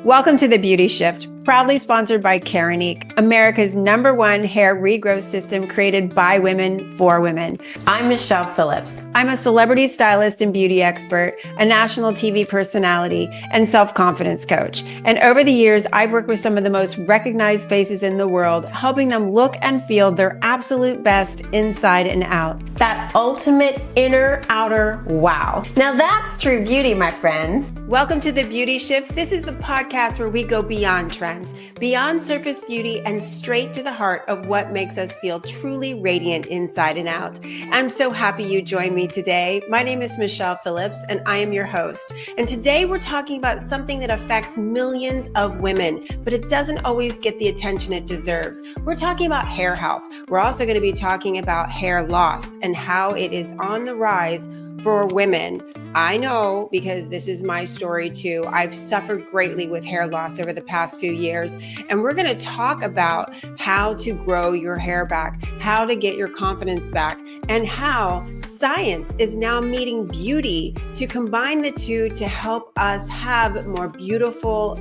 Welcome to The Beauty Shift, proudly sponsored by Keranique, America's #1 hair regrowth system created by women for women. I'm Michelle Phillips. I'm a celebrity stylist and beauty expert, a national TV personality, and self-confidence coach. And over the years, I've worked with some of the most recognized faces in the world, helping them look and feel their absolute best inside and out. That ultimate inner outer wow. Now that's true beauty, my friends. Welcome to The Beauty Shift. This is the podcast where we go beyond trends, beyond surface beauty, and straight to the heart of what makes us feel truly radiant inside and out. I'm so happy you joined me today. My name is Michelle Phillips, and I am your host. And today we're talking about something that affects millions of women, but it doesn't always get the attention it deserves. We're talking about hair health. We're also going to be talking about hair loss and how it is on the rise for women. I know because this is my story too. I've suffered greatly with hair loss over the past few years, and we're going to talk about how to grow your hair back, how to get your confidence back, and how science is now meeting beauty to combine the two to help us have more beautiful,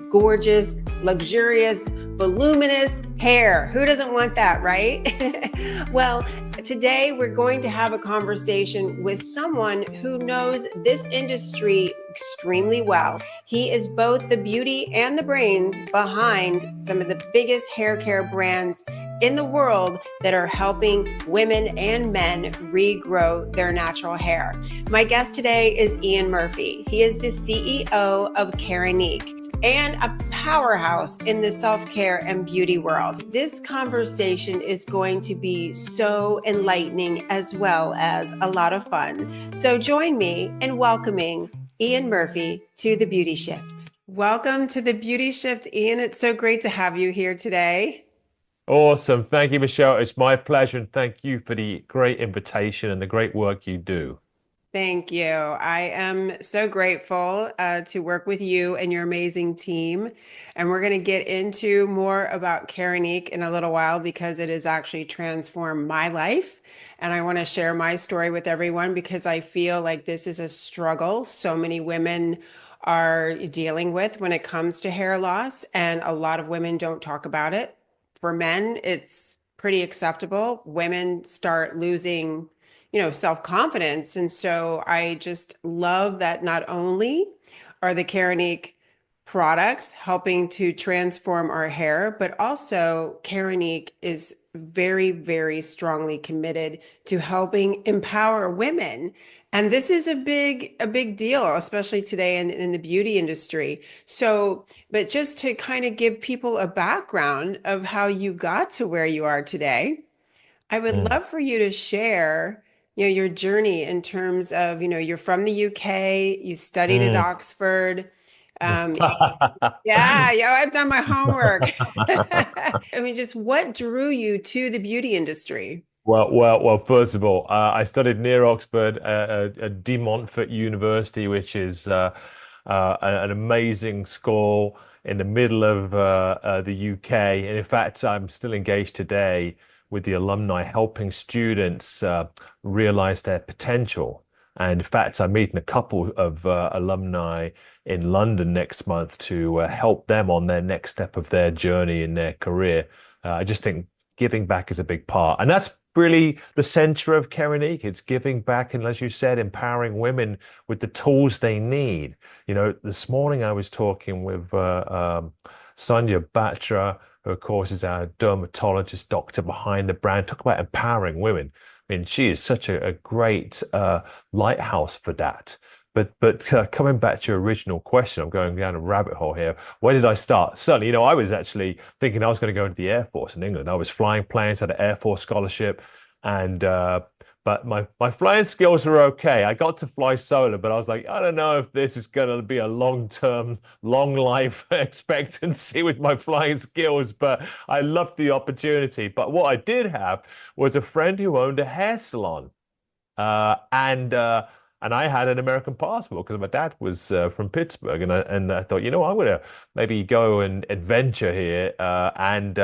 gorgeous, luxurious, voluminous hair. Who doesn't want that, right? Well, today we're going to have a conversation with someone who knows this industry extremely well. He is both the beauty and the brains behind some of the biggest hair care brands in the world that are helping women and men regrow their natural hair. My guest today is Ian Murphy. He is the CEO of Keranique and a powerhouse in the self-care and beauty world. This conversation is going to be so enlightening as well as a lot of fun. So join me in welcoming Ian Murphy to The Beauty Shift. Welcome to The Beauty Shift, Ian. It's so great to have you here today. Awesome. Thank you, Michelle. It's my pleasure. And thank you for the great invitation and the great work you do. Thank you. I am so grateful to work with you and your amazing team. And we're going to get into more about Keranique in a little while because it has actually transformed my life. And I want to share my story with everyone because I feel like this is a struggle so many women are dealing with when it comes to hair loss. And a lot of women don't talk about it. For men, it's pretty acceptable. Women start losing self-confidence. And so I just love that not only are the Keranique products helping to transform our hair, but also Keranique is very, very strongly committed to helping empower women. And this is a big deal, especially today in the beauty industry. So, but just to kind of give people a background of how you got to where you are today, I would love for you to share your journey in terms of, you're from the UK, you studied at Mm. Oxford. Um, yeah, I've done my homework. I mean, just what drew you to the beauty industry? Well. First of all, I studied near Oxford at De Montfort University, which is an amazing school in the middle of the UK. And in fact, I'm still engaged today with the alumni, helping students realize their potential. And in fact, I'm meeting a couple of alumni in London next month to help them on their next step of their journey in their career. I just think giving back is a big part. And that's really the center of Keranique. It's giving back and, as you said, empowering women with the tools they need. This morning I was talking with Sonia Batra, who, of course, is our dermatologist doctor behind the brand. Talk about empowering women. I mean, she is such a great lighthouse for that. But coming back to your original question, I'm going down a rabbit hole here. Where did I start? Certainly, I was actually thinking I was going to go into the Air Force in England. I was flying planes, had an Air Force scholarship, and but my flying skills were okay. I got to fly solo, but I was like, I don't know if this is going to be a long-term, long life expectancy with my flying skills, but I loved the opportunity. But what I did have was a friend who owned a hair salon. And I had an American passport because my dad was from Pittsburgh, and I thought, I'm going to maybe go and adventure here. And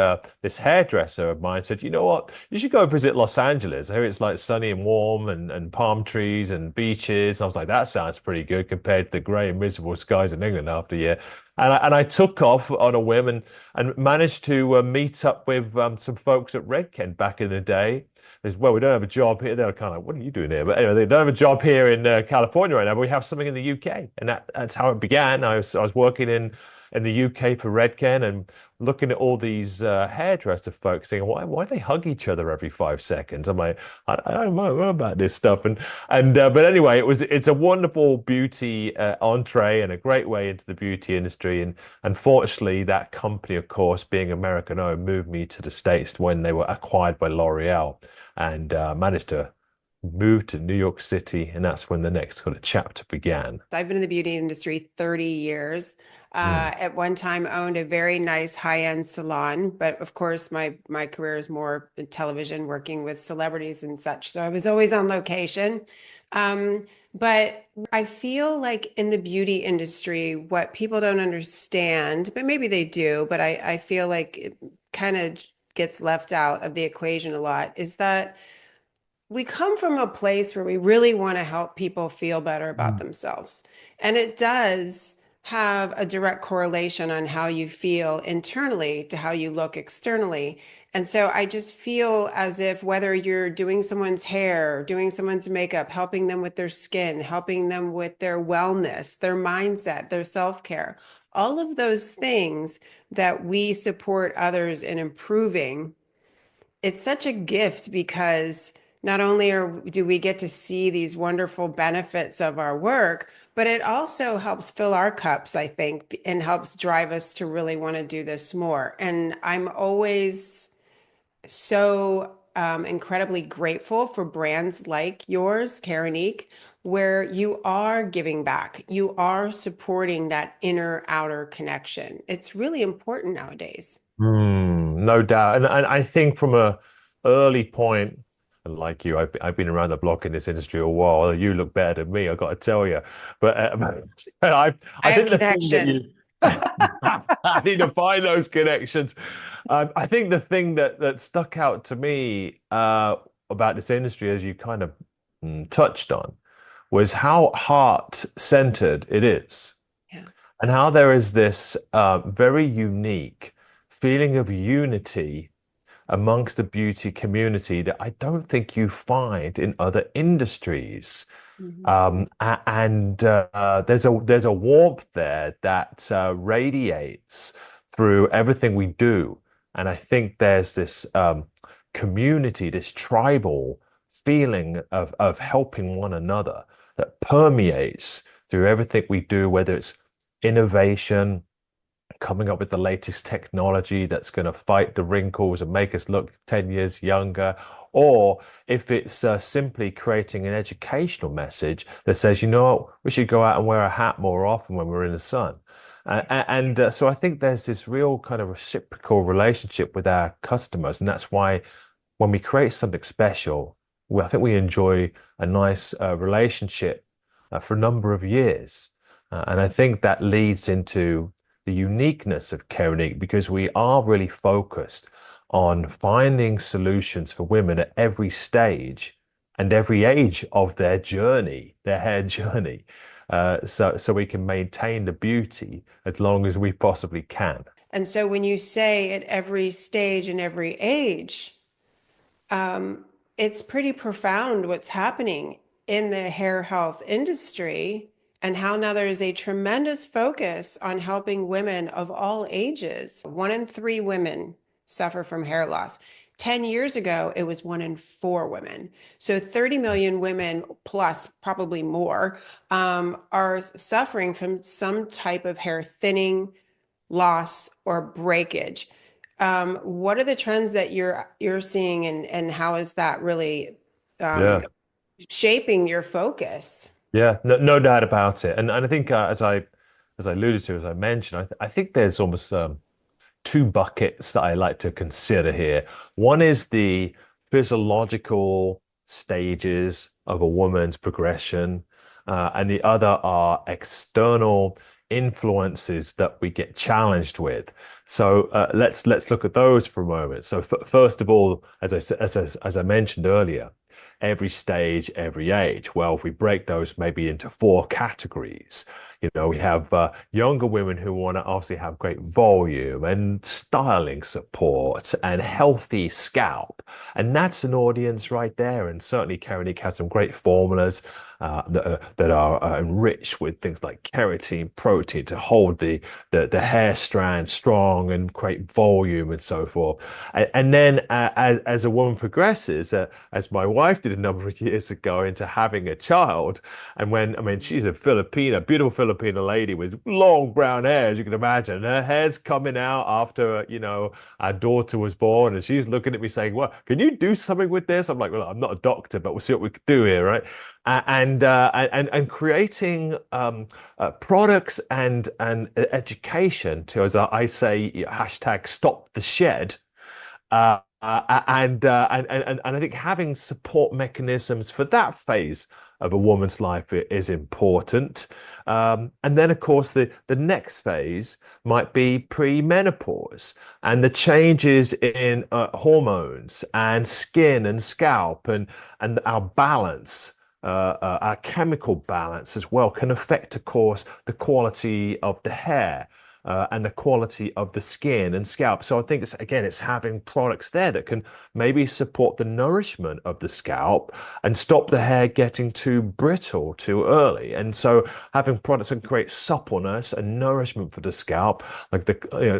this hairdresser of mine said, you know what, you should go visit Los Angeles. I hear it's like sunny and warm and palm trees and beaches. And I was like, that sounds pretty good compared to the grey and miserable skies in England after a year. And I took off on a whim and managed to meet up with some folks at Redken back in the day. As well, we don't have a job here. They're kind of like, what are you doing here? But anyway, they don't have a job here in California right now, but we have something in the UK. And that's how it began. I was working in the UK for Redken and looking at all these hairdresser folks saying, why do they hug each other every 5 seconds? I'm like, I don't know about this stuff. But anyway, it's a wonderful beauty entree and a great way into the beauty industry. And unfortunately, that company, of course, being American owned, moved me to the States when they were acquired by L'Oreal and managed to move to New York City. And that's when the next sort of chapter began. I've been in the beauty industry 30 years. Mm. At one time owned a very nice high-end salon, but of course my career is more in television, working with celebrities and such. So I was always on location. But I feel like in the beauty industry, what people don't understand, but maybe they do, but I feel like it kind of gets left out of the equation a lot, is that we come from a place where we really want to help people feel better about themselves. And it does have a direct correlation on how you feel internally to how you look externally. And so I just feel as if whether you're doing someone's hair, doing someone's makeup, helping them with their skin, helping them with their wellness, their mindset, their self-care, all of those things that we support others in improving, it's such a gift because not only do we get to see these wonderful benefits of our work, but it also helps fill our cups, I think, and helps drive us to really want to do this more. And I'm always so incredibly grateful for brands like yours, Keranique, where you are giving back. You are supporting that inner outer connection. It's really important nowadays. No doubt. And I think from a early point, and like you, I've been around the block in this industry a while. You look better than me, I got to tell you. But I I have think the thing that connections. you I need to find those connections. I think the thing that stuck out to me about this industry, as you kind of touched on, was how heart-centered it is, Yeah. and how there is this very unique feeling of unity amongst the beauty community that I don't think you find in other industries. Mhm. And there's a warmth there that radiates through everything we do. And I think there's this community, this tribal feeling of helping one another that permeates through everything we do, whether it's innovation, coming up with the latest technology that's going to fight the wrinkles and make us look 10 years younger, or if it's simply creating an educational message that says, you know what, we should go out and wear a hat more often when we're in the sun. So I think there's this real kind of reciprocal relationship with our customers. And that's why when we create something special, I think we enjoy a nice relationship for a number of years. And I think that leads into the uniqueness of Keranique because we are really focused on finding solutions for women at every stage and every age of their journey, their hair journey, so we can maintain the beauty as long as we possibly can. And so when you say at every stage and every age, it's pretty profound what's happening in the hair health industry and how now there is a tremendous focus on helping women of all ages. 1 in 3 women suffer from hair loss. 10 years ago, it was 1 in 4 women. So 30 million women plus, probably more, are suffering from some type of hair thinning, loss, or breakage. What are the trends that you're seeing and how is that really Yeah. shaping your focus? Yeah, no doubt about it. And I think as I alluded to, as I mentioned, I think there's almost two buckets that I like to consider here. One is the physiological stages of a woman's progression, and the other are external influences that we get challenged with. So let's look at those for a moment. So first of all, as I mentioned earlier, every stage, every age. Well, if we break those maybe into four categories, We have younger women who want to obviously have great volume and styling support and healthy scalp. And that's an audience right there. And certainly Keranique has some great formulas that are enriched with things like keratin, protein to hold the hair strand strong and create volume and so forth. And then as a woman progresses, as my wife did a number of years ago, into having a child, and when, I mean, she's a Filipina, beautiful Filipina lady with long brown hair, as you can imagine. Her hair's coming out after, our daughter was born, and she's looking at me saying, "Well, can you do something with this?" I'm like, "Well, I'm not a doctor, but we'll see what we can do here, right?" And creating products and education to, as I say, hashtag stop the shed. And I think having support mechanisms for that phase of a woman's life is important. And then, of course, the next phase might be pre-menopause and the changes in hormones and skin and scalp and our balance. Our chemical balance as well can affect, of course, the quality of the hair and the quality of the skin and scalp. So I think it's having products there that can maybe support the nourishment of the scalp and stop the hair getting too brittle too early. And so having products that create suppleness and nourishment for the scalp, like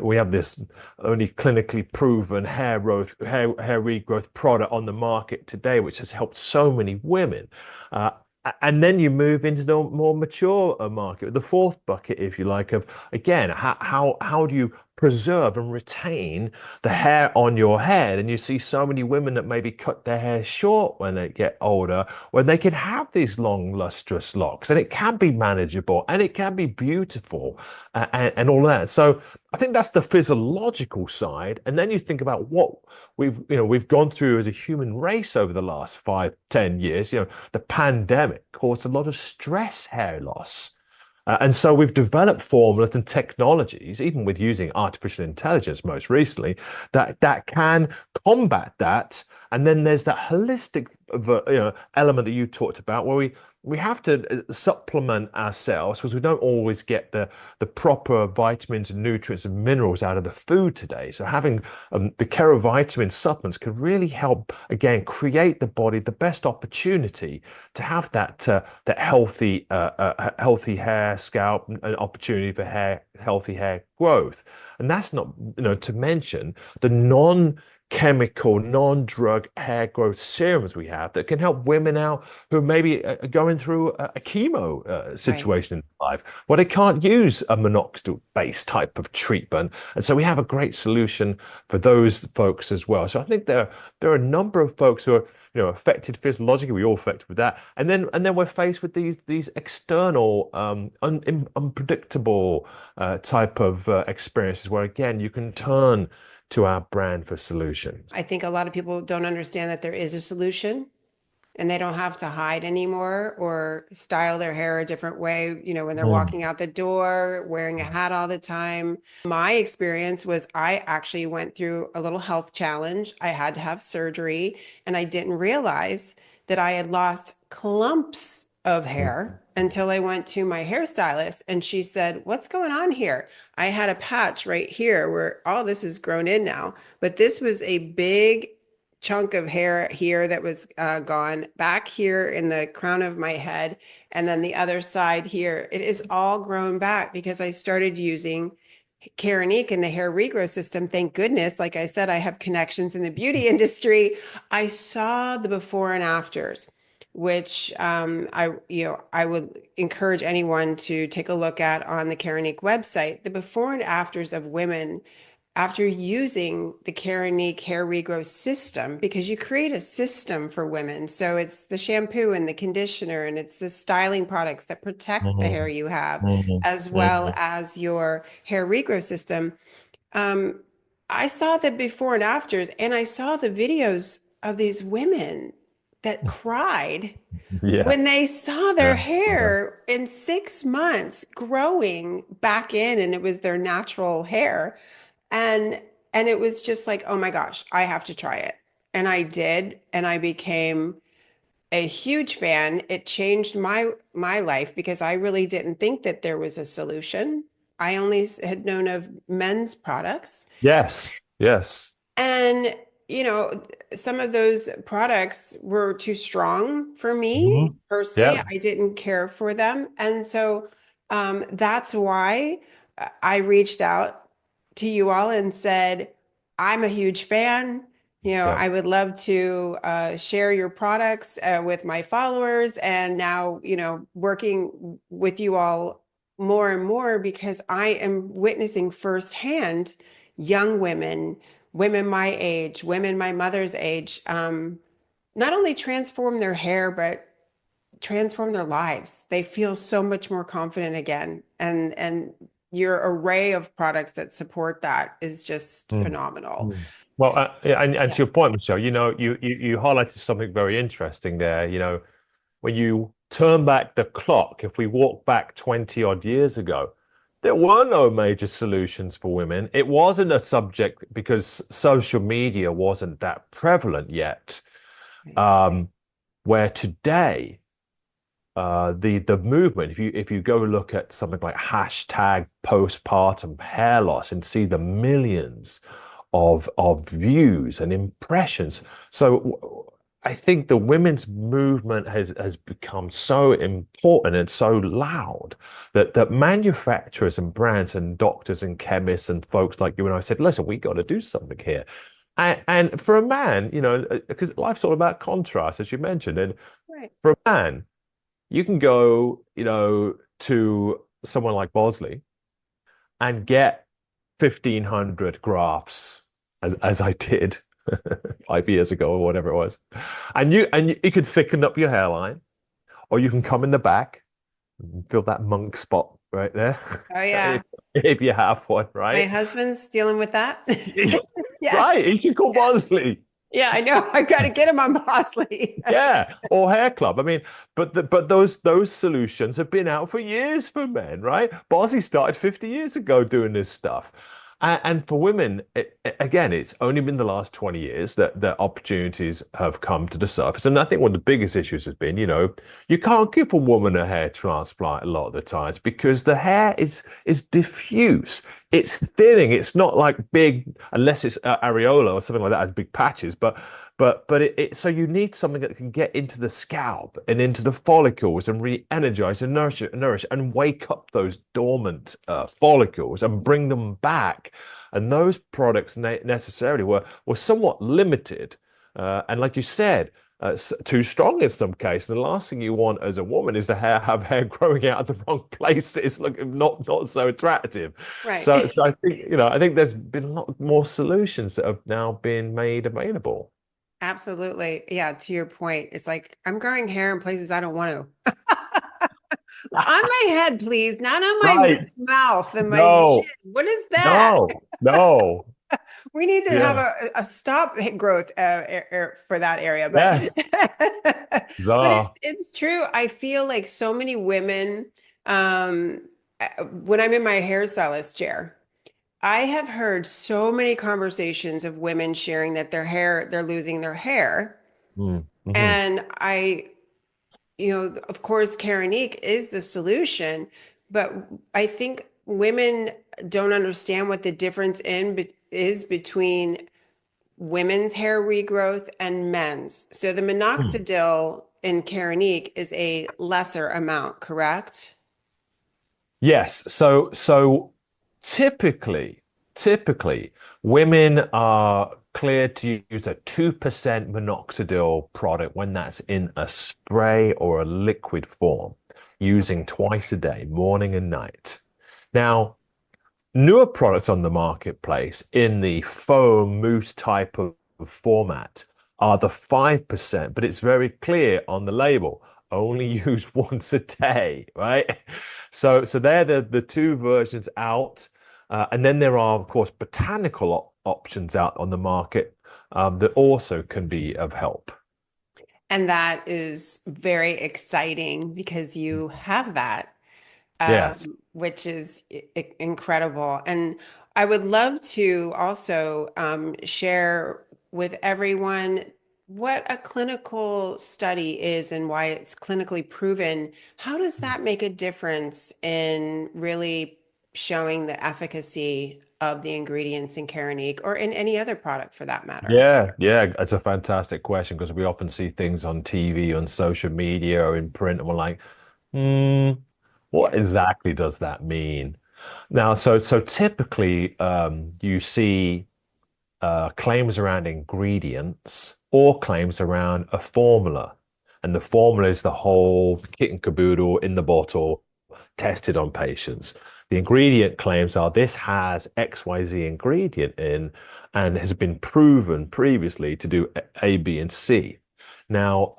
we have this only clinically proven hair regrowth product on the market today, which has helped so many women. And then you move into the more mature market, the fourth bucket, if you like, of again, how do you preserve and retain the hair on your head? And you see so many women that maybe cut their hair short when they get older, when they can have these long, lustrous locks, and it can be manageable and it can be beautiful and all that. So I think that's the physiological side. And then you think about what we've gone through as a human race over the last 5, 10 years. The pandemic caused a lot of stress hair loss. And so we've developed formulas and technologies, even with using artificial intelligence most recently, that can combat that. And then there's that holistic element that you talked about, where we have to supplement ourselves because we don't always get the proper vitamins and nutrients and minerals out of the food today. So having the kerovitamin supplements could really help, again, create the body the best opportunity to have that healthy hair, scalp, and opportunity for healthy hair growth. And that's not, to mention the non-chemical, non-drug hair growth serums we have that can help women out who maybe are going through a chemo situation in life where they can't use a minoxidil-based type of treatment. And so we have a great solution for those folks as well. So I think there are a number of folks who are affected physiologically. We all affected with that, and then we're faced with these external, unpredictable type of experiences where again you can turn to our brand for solutions. I think a lot of people don't understand that there is a solution and they don't have to hide anymore or style their hair a different way, when they're walking out the door, wearing a hat all the time. My experience was I actually went through a little health challenge. I had to have surgery and I didn't realize that I had lost clumps of hair until I went to my hairstylist and she said, "What's going on here?" I had a patch right here where all this is grown in now, but this was a big chunk of hair here that was gone back here in the crown of my head. And then the other side here, it is all grown back because I started using Keranique in the hair regrowth system. Thank goodness. Like I said, I have connections in the beauty industry. I saw the before and afters, which I would encourage anyone to take a look at on the Keranique website. The before and afters of women after using the Keranique hair regrowth system, because you create a system for women. So it's the shampoo and the conditioner, and it's the styling products that protect the hair you have, as well as your hair regrowth system. I saw the before and afters, and I saw the videos of these women that cried when they saw their hair in 6 months growing back in, and it was their natural hair. And it was just like, oh my gosh, I have to try it. And I did, and I became a huge fan. It changed my life because I really didn't think that there was a solution. I only had known of men's products. Yes. Yes. And, you know, some of those products were too strong for me Mhm. personally. Yeah. I didn't care for them. And so that's why I reached out to you all and said, I'm a huge fan. You know, Yeah. I would love to share your products with my followers. And now, you know, working with you all more and more because I am witnessing firsthand young women my age, women my mother's age, not only transform their hair, but transform their lives. They feel so much more confident again. And your array of products that support that is just Mm. phenomenal. Mm. Well, yeah, and Yeah. to your point, Michelle, you highlighted something very interesting there. When you turn back the clock, if we walk back 20 odd years ago, there were no major solutions for women. It wasn't a subject because social media wasn't that prevalent yet. Right. Um, where today, the movement, if you go look at something like hashtag postpartum hair loss and see the millions of views and impressions. So I think the women's movement has become so important and so loud that manufacturers and brands and doctors and chemists and folks like you and I said, listen, we got to do something here. And for a man, because life's all about contrast, as you mentioned, and Right. for a man, you can go, to someone like Bosley and get 1,500 graphs as I did 5 years ago or whatever it was. And you could thicken up your hairline, or you can come in the back and feel that monk spot right there. Oh if, yeah. if you have one, My right? husband's dealing with that. Yeah. Right, you should call Bosley. Yeah, I know. I got to get him on Bosley. Yeah, or hair club. I mean, but those solutions have been out for years for men, right? Bosley started 50 years ago doing this stuff. And for women, again, it's only been the last 20 years that opportunities have come to the surface. And I think one of the biggest issues has been, you can't give a woman a hair transplant a lot of the times because the hair is diffuse. It's thinning. It's not like big, unless it's areola or something like that, as big patches. But so you need something that can get into the scalp and into the follicles and re-energize and nourish and wake up those dormant follicles and bring them back. And those products necessarily were somewhat limited, and like you said, too strong in some cases. The last thing you want as a woman is to have hair growing out of the wrong place. It's not so attractive. Right. So I think there's been a lot more solutions that have now been made available. Absolutely. Yeah, to your point, it's like I'm growing hair in places I don't want to. On my head, please, not on my Right. mouth and my chin. No, What is that? no, no. We need to have Yeah. a stop growth for that area. But Yes. but Bizarre. it's true. I feel like so many women, when I'm in my hairstylist chair, I have heard so many conversations of women sharing that they're losing their hair. Mm-hmm. And of course, Keranique is the solution, but I think women don't understand what the difference is between women's hair regrowth and men's. So the minoxidil in Keranique is a lesser amount, correct? Yes. So typically, women are cleared to use a 2% minoxidil product when that's in a spray or a liquid form, using Okay. twice a day, morning and night. Now, newer products on the marketplace in the foam mousse type of format are the 5%, but it's very clear on the label, only use once a day, right? So they're the two versions out. And then there are, of course, botanical options out on the market that also can be of help. And that is very exciting because you have that, Yes. which is incredible. And I would love to also share with everyone what a clinical study is and why it's clinically proven, how does that make a difference in really showing the efficacy of the ingredients in Keranique or in any other product for that matter? Yeah, yeah, it's a fantastic question because we often see things on TV, on social media, or in print, and we're like, hmm, what Yeah. exactly does that mean? Now, so typically, you see claims around ingredients or claims around a formula, and the formula is the whole kit and caboodle in the bottle, tested on patients. The ingredient claims are this has XYZ ingredient in and has been proven previously to do A, B, and C. Now,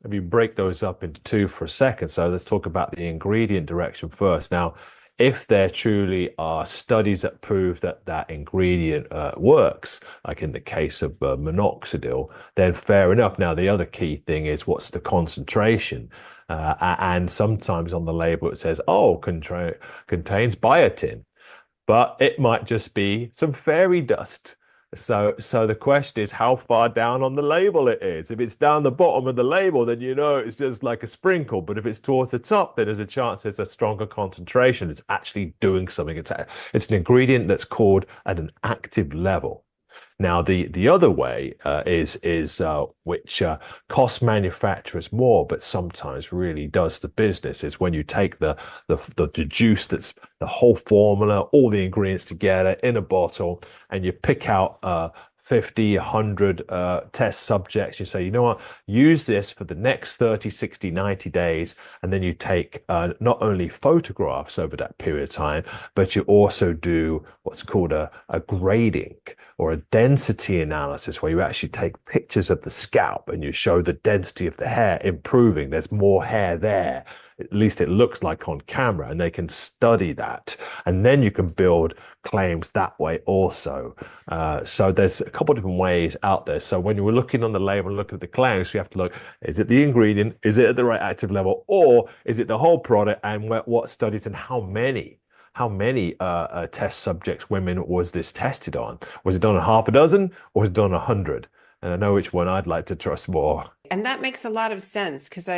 if you break those up into two for a second, so let's talk about the ingredient direction first. Now, if there truly are studies that prove that that ingredient works, like in the case of minoxidil, then fair enough. Now, the other key thing is what's the concentration? And sometimes on the label it says, oh, contains biotin, but it might just be some fairy dust. So the question is how far down on the label it is. If it's down the bottom of the label, then you know it's just like a sprinkle. But if it's towards the top, then there's a chance there's a stronger concentration. It's actually doing something. It's an ingredient that's called at an active level. Now, the other way is which costs manufacturers more, but sometimes really does the business, is when you take the juice that's the whole formula, all the ingredients together in a bottle, and you pick out 50, 100 test subjects. You say, you know what, use this for the next 30, 60, 90 days. And then you take not only photographs over that period of time, but you also do what's called a grading or a density analysis, where you actually take pictures of the scalp and you show the density of the hair improving. There's more hair there. At least it looks like on camera, and they can study that. And then you can build claims that way also. So there's a couple of different ways out there. So when you're looking on the label and looking at the claims, we have to look, is it the ingredient? Is it at the right active level? Or is it the whole product, and what studies and how many? How many test subjects, women, was this tested on? Was it done on half a dozen or was it done on 100? And I know which one I'd like to trust more. And that makes a lot of sense because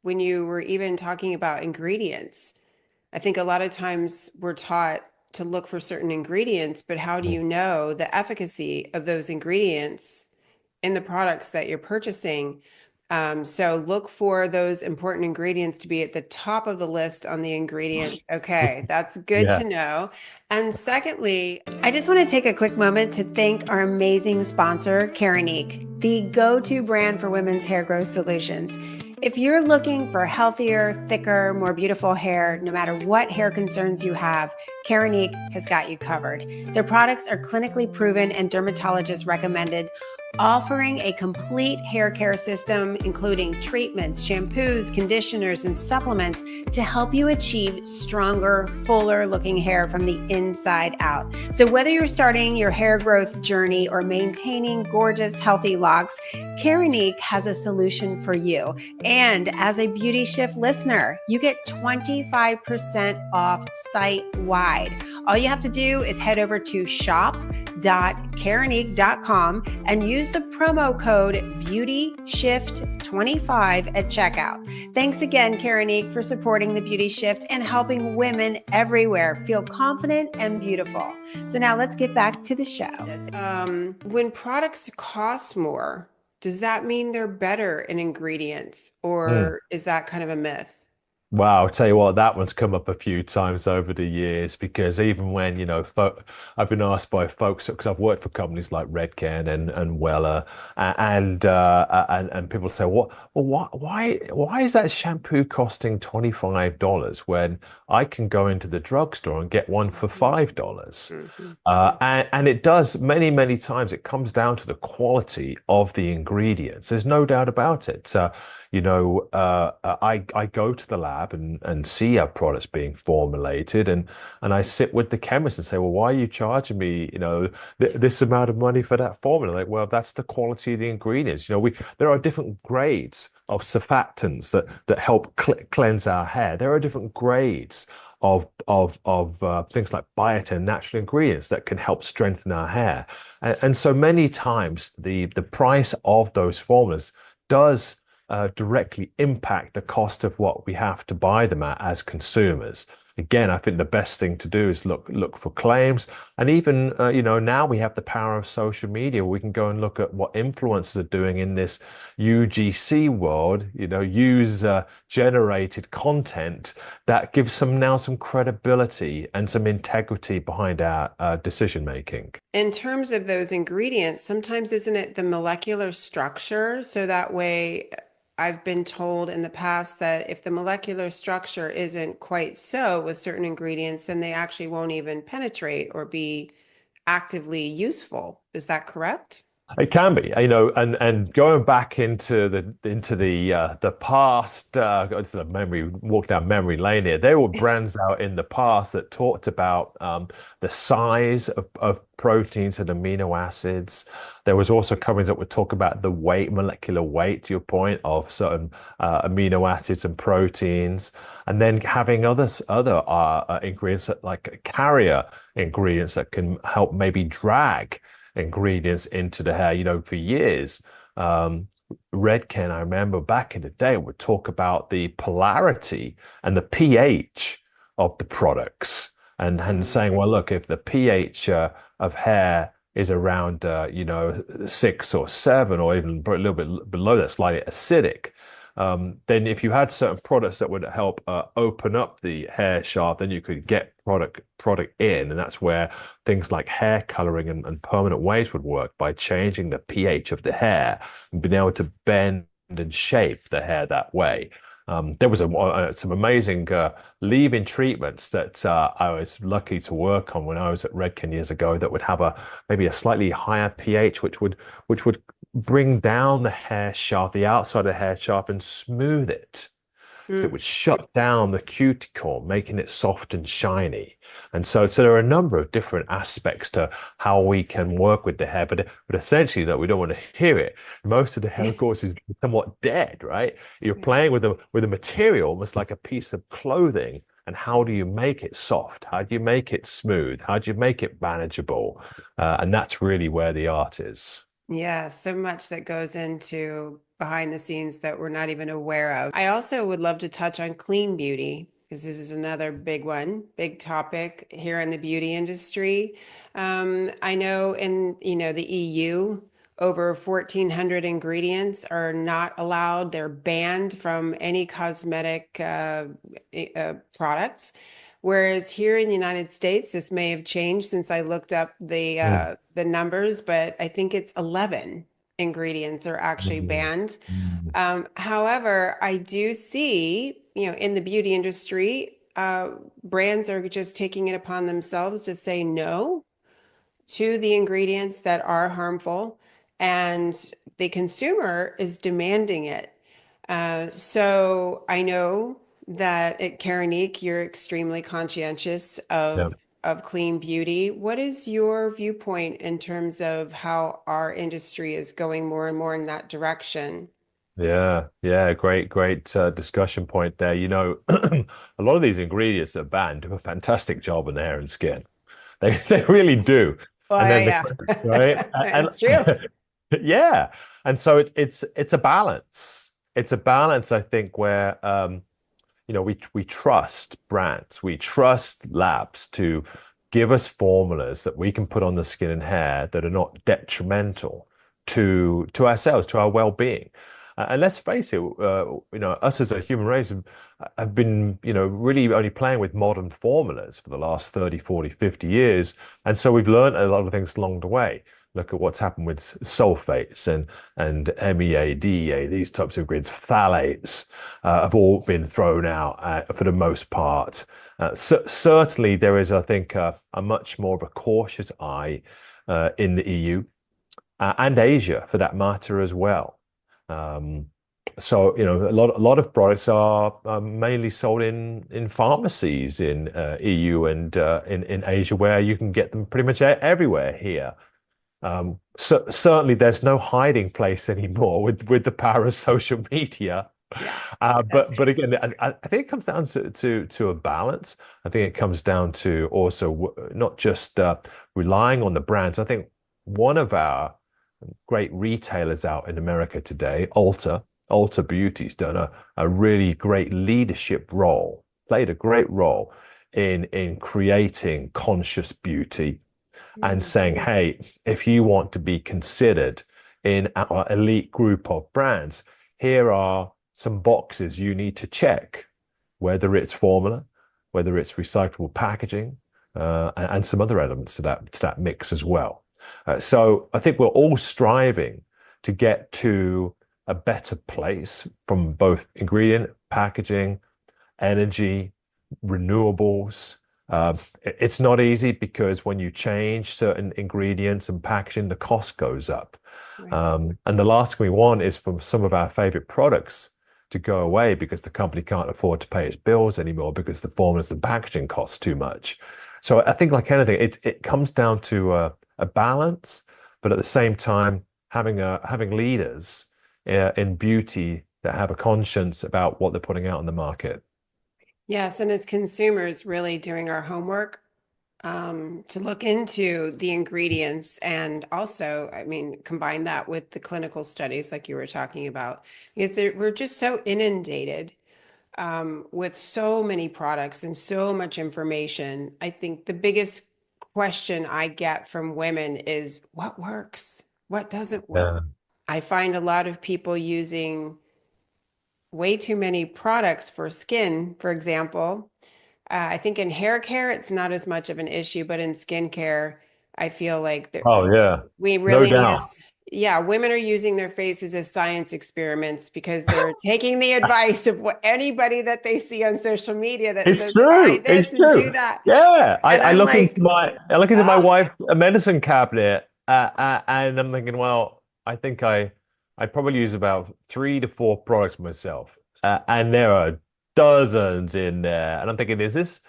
when you were even talking about ingredients, I think a lot of times we're taught to look for certain ingredients, but how do Mm. you know the efficacy of those ingredients in the products that you're purchasing? So look for those important ingredients to be at the top of the list on the ingredients. Okay, that's good Yeah. to know. And secondly, I just want to take a quick moment to thank our amazing sponsor, Keranique, the go-to brand for women's hair growth solutions. If you're looking for healthier, thicker, more beautiful hair, no matter what hair concerns you have, Keranique has got you covered. Their products are clinically proven and dermatologist recommended, offering a complete hair care system, including treatments, shampoos, conditioners, and supplements to help you achieve stronger, fuller looking hair from the inside out. So whether you're starting your hair growth journey or maintaining gorgeous, healthy locks, Keranique has a solution for you. And as a Beauty Shift listener, you get 25% off site-wide. All you have to do is head over to shop.keranique.com and use the promo code BeautyShift25 at checkout. Thanks again, Keranique, for supporting the Beauty Shift and helping women everywhere feel confident and beautiful. So now let's get back to the show. When products cost more, does that mean they're better in ingredients, Mm. or is that kind of a myth? Wow, I'll tell you what, that one's come up a few times over the years, because even when, I've been asked by folks, because I've worked for companies like Redken and Wella, and people say, why is that shampoo costing $25 when I can go into the drugstore and get one for $5? Mhm. And it does many times. It comes down to the quality of the ingredients. There's no doubt about it. I go to the lab and see our products being formulated, and I sit with the chemist and say, well, why are you charging me, this amount of money for that formula? Like, well, that's the quality of the ingredients. There are different grades of surfactants that help cleanse our hair. There are different grades of things like biotin, natural ingredients that can help strengthen our hair. And so many times the price of those formulas does directly impact the cost of what we have to buy them at as consumers. Again, I think the best thing to do is look for claims, and even now we have the power of social media. We can go and look at what influencers are doing in this UGC world. User generated content that gives some credibility and some integrity behind our decision making. In terms of those ingredients, sometimes isn't it the molecular structure? So that way, I've been told in the past that if the molecular structure isn't quite so with certain ingredients, then they actually won't even penetrate or be actively useful. Is that correct? It can be, and going back into the past, it's a memory walk down memory lane here. There were brands out in the past that talked about the size of proteins and amino acids. There was also companies that would talk about the weight, molecular weight, to your point, of certain amino acids and proteins, and then having other ingredients like carrier ingredients that can help maybe drag ingredients into the hair. For years, Redken, I remember back in the day, would talk about the polarity and the pH of the products, and saying, well, look, if the pH of hair is around 6 or 7, or even a little bit below that, slightly acidic, then if you had certain products that would help open up the hair shaft, then you could get product in, and that's where things like hair coloring and permanent waves would work, by changing the pH of the hair and being able to bend and shape the hair that way. There was some amazing leave-in treatments that I was lucky to work on when I was at Redken years ago, that would have maybe a slightly higher pH, which would bring down the hair shaft, the outside of the hair shaft, and smooth it. So it would shut down the cuticle, making it soft and shiny. And so there are a number of different aspects to how we can work with the hair, but essentially, that we don't want to hear it. Most of the hair, of course, is somewhat dead, right? You're playing with a material almost like a piece of clothing. And how do you make it soft? How do you make it smooth? How do you make it manageable? And that's really where the art is. Yeah, so much that goes into behind the scenes that we're not even aware of. I also would love to touch on clean beauty, because this is another big one, big topic here in the beauty industry. I know in the EU, over 1,400 ingredients are not allowed. They're banned from any cosmetic products. Whereas here in the United States, this may have changed since I looked up Mm. the numbers, but I think it's 11 ingredients are actually Mm. banned. Mm. However, I do see, in the beauty industry, brands are just taking it upon themselves to say no to the ingredients that are harmful, and the consumer is demanding it. So I know that at Keranique, you're extremely conscientious Yeah. of clean beauty. What is your viewpoint in terms of how our industry is going more and more in that direction? Yeah, great discussion point there. A lot of these ingredients that are banned do a fantastic job on the hair and skin. They really do. Oh, And then yeah, right, yeah. and It's true. yeah, and so it's a balance. It's a balance, I think, where we trust brands, we trust labs to give us formulas that we can put on the skin and hair that are not detrimental to ourselves, to our well-being. And let's face it, us as a human race have been, really only playing with modern formulas for the last 30, 40, 50 years. And so we've learned a lot of things along the way. Look at what's happened with sulfates and MEA, DEA, these types of grids, phthalates have all been thrown out for the most part. Certainly, there is, I think, a much more of a cautious eye in the EU and Asia, for that matter, as well. Um, so, a lot of products are mainly sold in pharmacies in EU and in Asia, where you can get them pretty much everywhere here. So certainly, there's no hiding place anymore with the power of social media. Yeah, that's But true. again, I think it comes down to a balance. I think it comes down to also not just relying on the brands. I think one of our great retailers out in America today, Ulta Beauty's done a really great leadership role, played a great role in creating conscious beauty and Mm. saying, hey, if you want to be considered in our elite group of brands, here are some boxes you need to check, whether it's formula, whether it's recyclable packaging, and some other elements to that mix as well. So I think we're all striving to get to a better place from both ingredient, packaging, energy, renewables. It's not easy because when you change certain ingredients and packaging, the cost goes up. Right. And the last thing we want is for some of our favorite products to go away because the company can't afford to pay its bills anymore because the formulas and packaging costs too much. So I think, like anything, it comes down to a balance, but at the same time, having leaders in beauty that have a conscience about what they're putting out on the market. Yes, and as consumers, really doing our homework to look into the ingredients and also, I mean, combine that with the clinical studies like you were talking about, because we're just so inundated with so many products and so much information. I think the biggest question I get from women is what works? What doesn't Yeah. work? I find a lot of people using way too many products for skin, for example. I think in hair care, it's not as much of an issue, but in skincare, I feel like that Oh, yeah. we No really need doubt. to, yeah, women are using their faces as science experiments because they're taking the advice of what anybody that they see on social media that It's says, try true. It's this and do true. that. Yeah. And I I'm look like, into my ah, wife's medicine cabinet, and I'm thinking, well, I probably use about 3 to 4 products myself, and there are dozens in there, and I'm thinking, is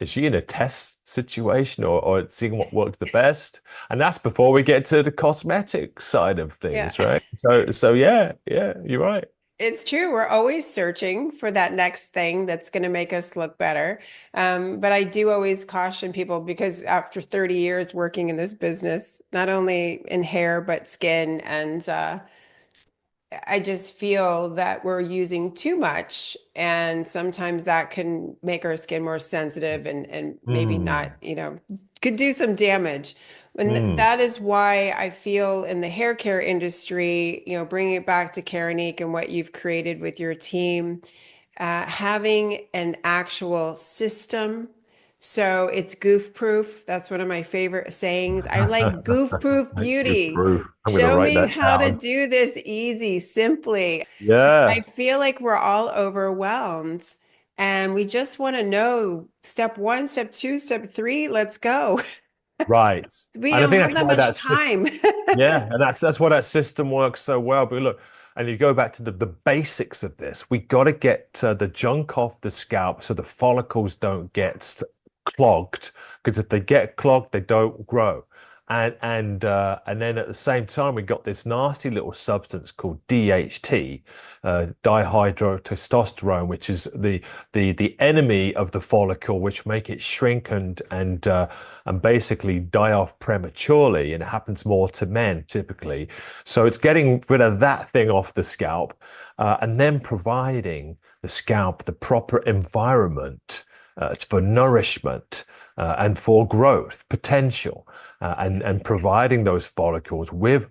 she in a test situation or seeing what works the best? And that's before we get to the cosmetic side of yeah. things, right? So yeah, yeah, you're right. It's true. We're always searching for that next thing that's going to make us look better. But I do always caution people because after 30 years working in this business, not only in hair, but skin, and I just feel that we're using too much. And sometimes that can make our skin more sensitive and maybe not, Mm, could do some damage. And mm. that is why I feel in the hair care industry, bringing it back to Keranique and what you've created with your team, having an actual system. So it's goof proof. That's one of my favorite sayings. I like goof proof Good beauty. proof. I'm going to Show write me that how to down. do this easy, simply. I Yeah, feel like we're all overwhelmed and we just want to know step one, step two, step three, let's go. right. We And I don't think have that's that why much that's time. yeah, and that's why that system works so well. But look, and you go back to the basics of this. We got to get the junk off the scalp so the follicles don't get clogged. Because if they get clogged, they don't grow. And then at the same time, we got this nasty little substance called DHT, dihydrotestosterone, which is the enemy of the follicle, which make it shrink and basically die off prematurely. And it happens more to men typically. So it's getting rid of that thing off the scalp, and then providing the scalp the proper environment for nourishment and for growth potential, and providing those follicles with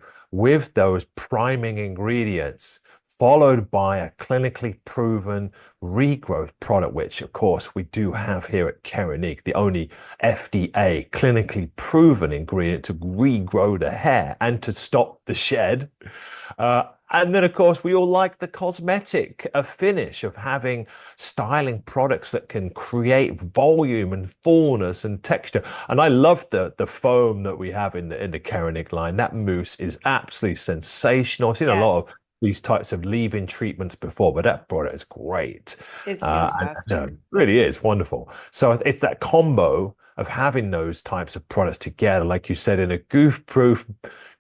those priming ingredients, followed by a clinically proven regrowth product, which of course we do have here at Keranique, the only FDA clinically proven ingredient to regrow the hair and to stop the shed. And then, of course, we all like the cosmetic finish of having styling products that can create volume and fullness and texture. And I love the foam that we have in the Keranic line. That mousse is absolutely sensational. I've seen a lot Yes, of these types of leave-in treatments before, but that product is great. it's And fantastic. it really is wonderful. So it's that combo of having those types of products together, like you said, in a goof-proof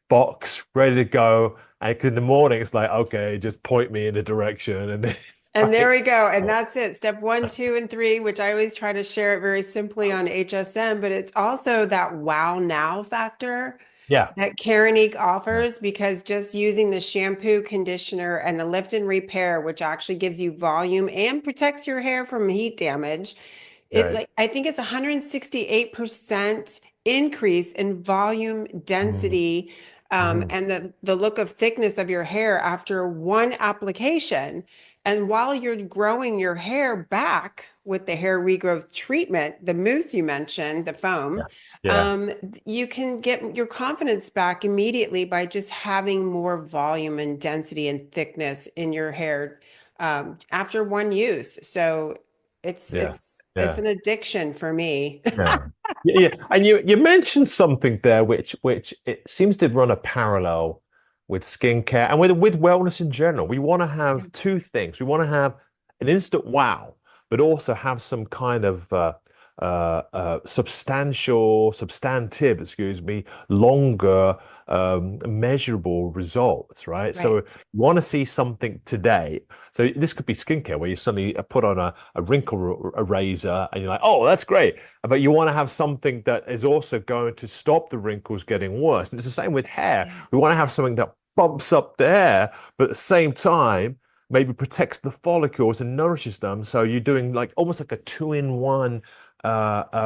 box, ready to go, And 'cause in the morning, it's like, okay, just point me in a direction, and then And there like, we go. And that's it. Step one, two, and three, which I always try to share it very simply on HSM, but it's also that wow now factor yeah, that Keranique offers because just using the shampoo, conditioner, and the lift and repair, which actually gives you volume and protects your hair from heat damage, it right. like I think it's 168% increase in volume Mm, density mhm. and the look of thickness of your hair after one application. And while you're growing your hair back with the hair regrowth treatment, the mousse you mentioned, the foam, Yeah, yeah, um, you can get your confidence back immediately by just having more volume and density and thickness in your hair after one use. So it's yeah, it's it's yeah. an addiction for me. Yeah. Yeah, yeah. And you mentioned something there which it seems to run a parallel with skincare and with wellness in general. We want to have two things. We want to have an instant wow, but also have some kind of substantive, excuse me, longer measurable results, right? So you Right. want to see something today. So this could be skincare where you suddenly put on a wrinkle eraser and you're like, oh, that's great. But you want to have something that is also going to stop the wrinkles getting worse. And it's the same with hair. We want to Yes. have something that bumps up the hair, but at the same time, maybe protects the follicles and nourishes them. So you're doing like almost like a two-in-one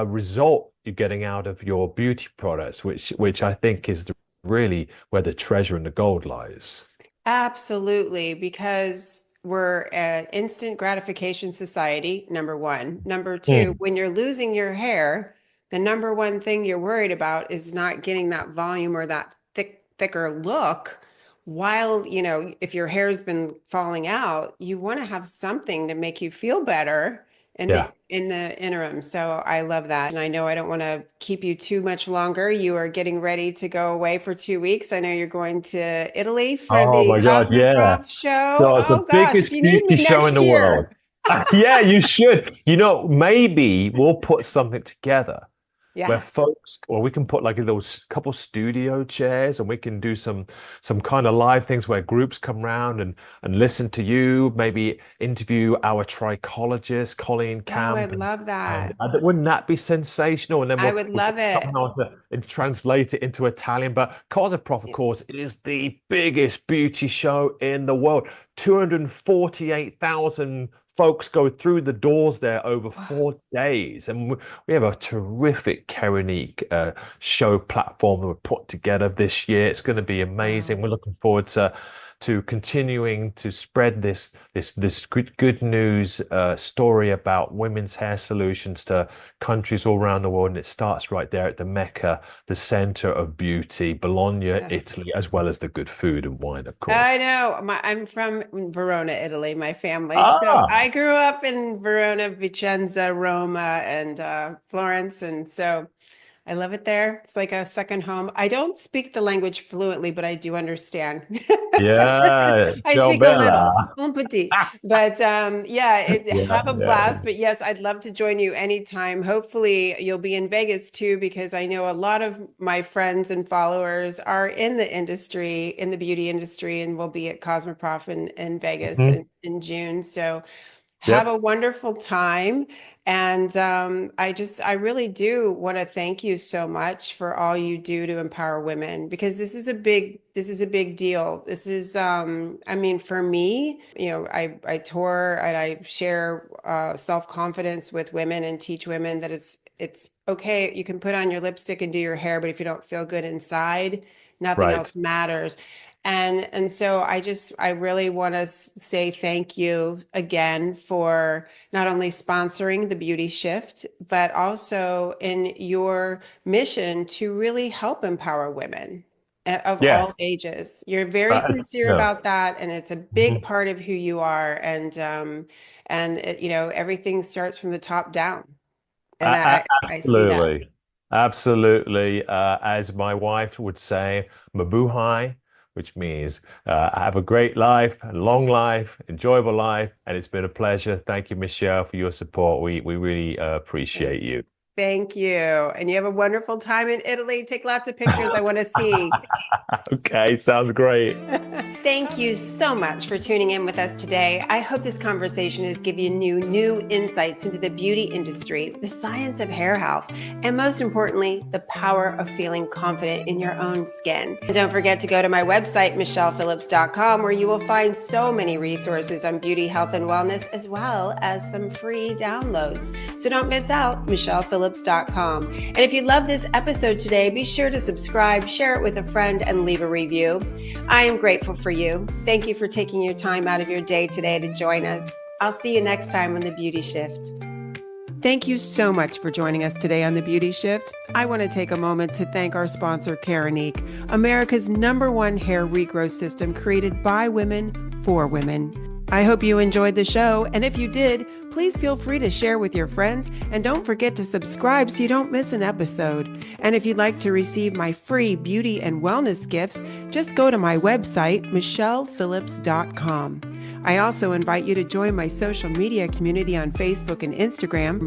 result you're getting out of your beauty products, which I think is really where the treasure and the gold lies. Absolutely, because we're an instant gratification society, number one. Number two, Mm, when you're losing your hair, the number one thing you're worried about is not getting that volume or that thicker look. While, if your hair's been falling out, you want to have something to make you feel better in the yeah. in the interim. So I love that. And I know I don't want to keep you too much longer. You are getting ready to go away for 2 weeks. I know you're going to Italy for Oh the my God, yeah. Cosmoprof show. So it's the Oh gosh, if biggest you need beauty me show in next the world. year. Yeah, you should. Maybe we'll put something together where Yeah. folks, or we can put like a little couple studio chairs, and we can do some kind of live things where groups come around and listen to you, maybe interview our trichologist, Colleen Oh, I Camp, love and that. wouldn't that be sensational? And then I we'll would we'll get love it. someone else and translate it into Italian. But Cosmoprof, of course, is the biggest beauty show in the world. 248,000 folks go through the doors there over Oh, 4 days, and we have a terrific Keranique show platform that we put together this year. It's going to be amazing. wow. We're looking forward to continuing to spread this good news story about women's hair solutions to countries all around the world. And it starts right there at the Mecca, the center of beauty, Bologna, Yeah. Italy, as well as the good food and wine, of I course. know. I'm from Verona, Italy, my family. So I Ah, grew up in Verona, Vicenza, Roma, and Florence. And so I love it there. It's like a second home. I don't speak the language fluently, but I do understand. yeah, I ciao speak a little, bella. un petit. But yeah, Yeah, have a yeah. blast. But yes, I'd love to join you anytime. Hopefully, you'll be in Vegas too, because I know a lot of my friends and followers are in the industry, in the beauty industry, and will be at Cosmoprof in Vegas Mhm. in June. So have a Yep. wonderful time. And I really do want to thank you so much for all you do to empower women because this is a big deal. This is, I mean, for me, I tour and I share self-confidence with women and teach women that it's okay. You can put on your lipstick and do your hair, but if you don't feel good inside, nothing Right. else matters. And so I really want to say thank you again for not only sponsoring the Beauty Shift, but also in your mission to really help empower women of all Yes. ages. You're very sincere Yeah. about that, and it's a big Mhm. part of who you are. And everything starts from the top down. And I see that. Absolutely. Absolutely. As my wife would say, mabuhay, which means have a great life, a long life, enjoyable life. And it's been a pleasure. Thank you, Michelle, for your support. We really appreciate Thank you. you. Thank you. And you have a wonderful time in Italy. Take lots of pictures. I want to see. Okay, sounds great. Thank you so much for tuning in with us today. I hope this conversation has given you new insights into the beauty industry, the science of hair health, and most importantly, the power of feeling confident in your own skin. And don't forget to go to my website, michellephillips.com, where you will find so many resources on beauty, health, and wellness, as well as some free downloads. So don't miss out, michellephillips.com. And if you love this episode today, be sure to subscribe, share it with a friend, and leave a review. I am grateful for you. Thank you for taking your time out of your day today to join us. I'll see you next time on The Beauty Shift. Thank you so much for joining us today on The Beauty Shift. I want to take a moment to thank our sponsor, Keranique, America's #1 hair regrowth system created by women for women. I hope you enjoyed the show, and if you did, please feel free to share with your friends, and don't forget to subscribe so you don't miss an episode. And if you'd like to receive my free beauty and wellness gifts, just go to my website, michellephillips.com. I also invite you to join my social media community on Facebook and Instagram,